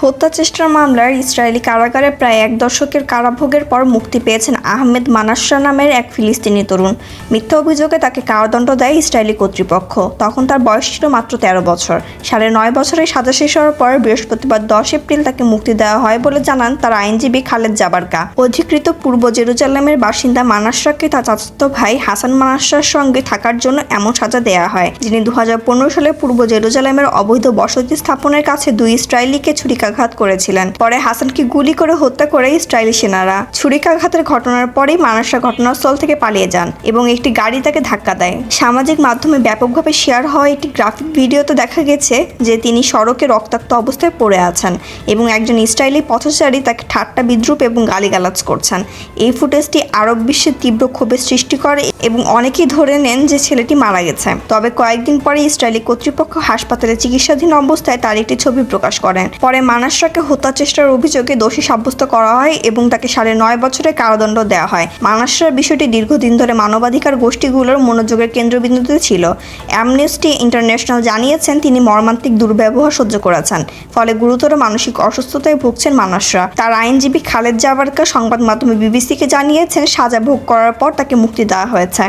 হত্যা চেষ্টার মামলার ইসরায়েলি কারাগারে প্রায় এক দশকের কারাভোগের পর মুক্তি পেয়েছেন আহমেদ মানাসরা নামের এক ফিলিস্তিনি তরুণ। মিথ্যা অভিযোগে তাকে কারাদণ্ড দেয় ইসরায়েলি কর্তৃপক্ষ। তখন তার বয়স ছিল মাত্র 13 বছর। 9.5 বছরের সাজা শেষ হওয়ার পর বৃহস্পতিবার 10 এপ্রিল তাকে মুক্তি দেওয়া হয় বলে জানান তার আইনজীবী খালেদ জাবারকা। অধিকৃত পূর্ব জেরুজালেমের বাসিন্দা মানাসরাকে তার চাচাতো ভাই হাসান মানাসরার সঙ্গে থাকার জন্য এমন সাজা দেওয়া হয়, যিনি 2015 সালে পূর্ব জেরুজালেমের অবৈধ বসতি স্থাপনের কাছে 2 ইসরায়েলিকে ছুরিকাঘাত করেছিলেন। পরে হাসানকে গুলি করে হত্যা করে ইসরায়েলি সেনারা। ছুরিকাঘাতের ঘটনার পরেই মানাসরা ঘটনাস্থল থেকে পালিয়ে যান এবং একটি গাড়ি তাকে ধাক্কা দেয়। সামাজিক মাধ্যমে ব্যাপকভাবে শেয়ার হওয়া একটি গ্রাফিক ভিডিওতে দেখা গেছে যে তিনি সড়কে রক্তাক্ত অবস্থায় পড়ে আছেন এবং একজন ইসরায়েলি পথচারী তাকে ঠাট্টা বিদ্রুপ এবং গালিগালাজ করছেন। এই ফুটেজটি আরব বিশ্বে তীব্র ক্ষোভের সৃষ্টি করে এবং অনেকেই ধরে নেন যে ছেলেটি মারা গেছে। তবে কয়েকদিন পরে ইসরায়েলি কর্তৃপক্ষ হাসপাতালে চিকিৎসাধীন অবস্থায় তার একটি ছবি প্রকাশ করেন। পরে মানাসরাকে হত্যা চেষ্টার অভিযোগে দোষী সাব্যস্ত করা হয় এবং তাকে 9.5 বছরের কারাদণ্ড দেওয়া হয়। মানাসরার বিষয়টি দীর্ঘদিন ধরে মানবাধিকার গোষ্ঠীগুলোর মনোযোগের কেন্দ্রবিন্দুতে ছিল। অ্যামনেস্টি ইন্টারন্যাশনাল জানিয়েছেন তিনি মর্মান্তিক দুর্ব্যবহার সহ্য করেছেন, ফলে গুরুতর মানসিক অসুস্থতায় ভুগছেন মানাসরা। তার আইনজীবী খালেদ জাবারকা সংবাদ মাধ্যম বিবিসিকে জানিয়েছেন সাজা ভোগ করার পর তাকে মুক্তি দেওয়া হয়েছে।